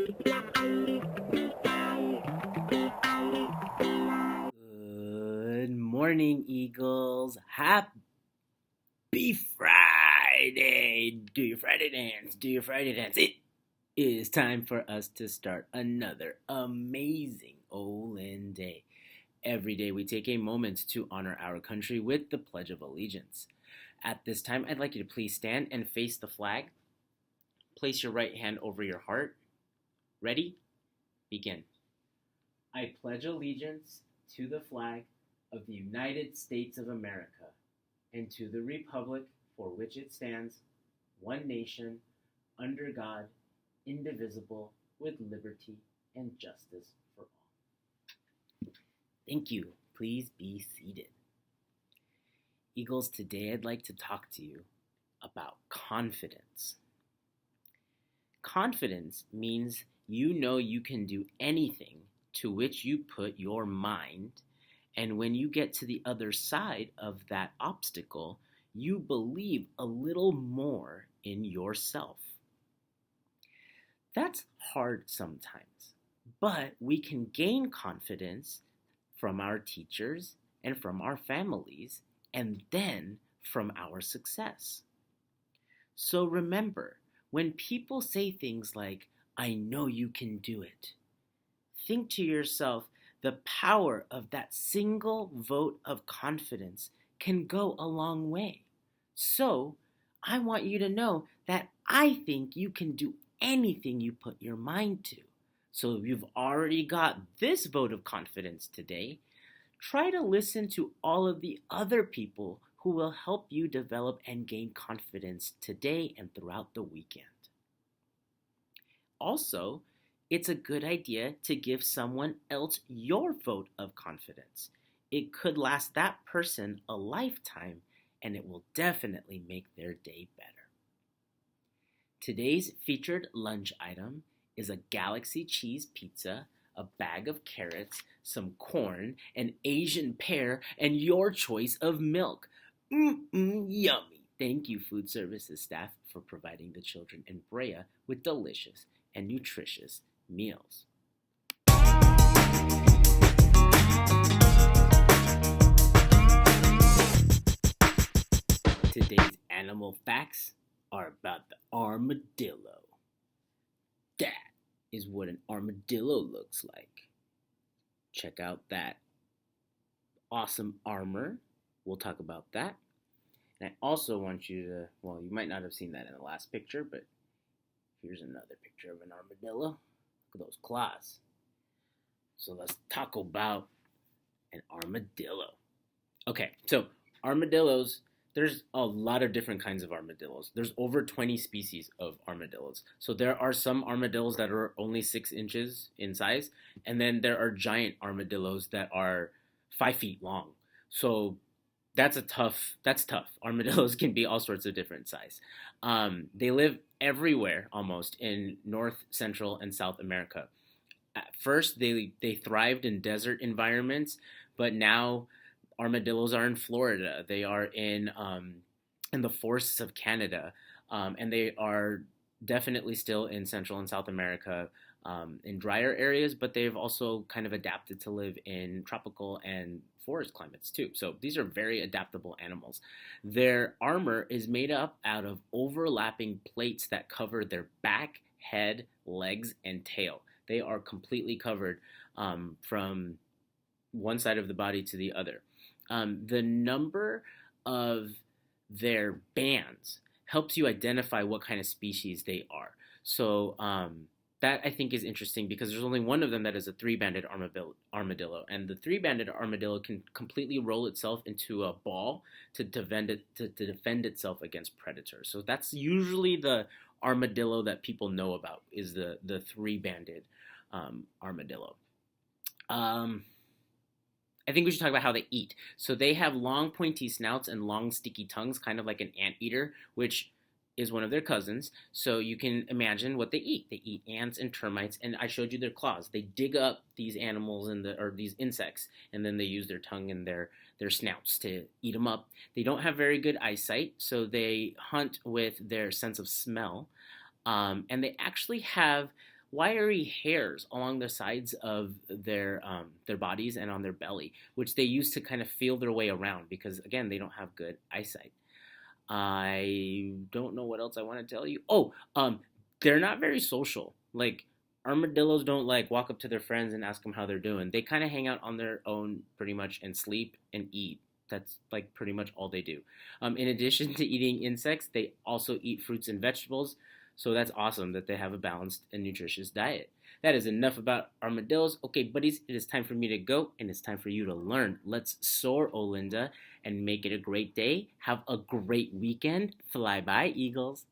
Good morning, Eagles. Happy Friday. Do your Friday dance. Do your Friday dance. It is time for us to start another amazing Olin Day. Every day we take a moment to honor our country with the Pledge of Allegiance. At this time, I'd like you to please stand and face the flag. Place your right hand over your heart. Ready? Begin. I pledge allegiance to the flag of the United States of America and to the republic for which it stands, one nation, under God, indivisible, with liberty and justice for all. Thank you. Please be seated. Eagles, today I'd like to talk to you about confidence. Confidence means you know you can do anything to which you put your mind, and when you get to the other side of that obstacle, you believe a little more in yourself. That's hard sometimes, but we can gain confidence from our teachers and from our families, and then from our success. So remember, when people say things like, "I know you can do it," think to yourself, the power of that single vote of confidence can go a long way. So, I want you to know that I think you can do anything you put your mind to. So, if you've already got this vote of confidence today, try to listen to all of the other people who will help you develop and gain confidence today and throughout the weekend. Also, it's a good idea to give someone else your vote of confidence. It could last that person a lifetime, and it will definitely make their day better. Today's featured lunch item is a Galaxy cheese pizza, a bag of carrots, some corn, an Asian pear, and your choice of milk. Yummy! Thank you, food services staff, for providing the children in Brea with delicious and nutritious meals. Today's animal facts are about the armadillo. That is what an armadillo looks like. Check out that awesome armor. We'll talk about that. And I also want you to, well, you might not have seen that in the last picture, but here's another picture of an armadillo. Look at those claws. So let's talk about an armadillo. Okay, so armadillos, there's a lot of different kinds of armadillos. There's over 20 species of armadillos. So there are some armadillos that are only 6 inches in size, and then there are giant armadillos that are 5 feet long. So that's tough. Armadillos can be all sorts of different size. They live everywhere almost in North, Central, and South America. At first, they thrived in desert environments, but now armadillos are in Florida. They are in the forests of Canada, and they are definitely still in Central and South America in drier areas, but they've also kind of adapted to live in tropical and forest climates too. So these are very adaptable animals. Their armor is made up out of overlapping plates that cover their back, head, legs, and tail. They are completely covered from one side of the body to the other. The number of their bands helps you identify what kind of species they are. So that I think is interesting because there's only one of them that is a 3-banded armadillo, and the 3-banded armadillo can completely roll itself into a ball to defend itself against predators. So that's usually the armadillo that people know about, is the 3-banded armadillo. I think we should talk about how they eat. So they have long pointy snouts and long sticky tongues, kind of like an anteater, which is one of their cousins. So you can imagine what they eat. They eat ants and termites, and I showed you their claws. They dig up these animals or these insects, and then they use their tongue and their snouts to eat them up. They don't have very good eyesight, so they hunt with their sense of smell, and they actually have wiry hairs along the sides of their bodies and on their belly, which they use to kind of feel their way around because again they don't have good eyesight. I don't know what else I want to tell you. Oh, they're not very social. Like armadillos don't like walk up to their friends and ask them how they're doing. They kind of hang out on their own pretty much and sleep and eat. That's like pretty much all they do. In addition to eating insects, they also eat fruits and vegetables. So that's awesome that they have a balanced and nutritious diet. That is enough about armadillos. Okay, buddies, it is time for me to go and it's time for you to learn. Let's soar, Olinda, and make it a great day. Have a great weekend. Fly by, Eagles.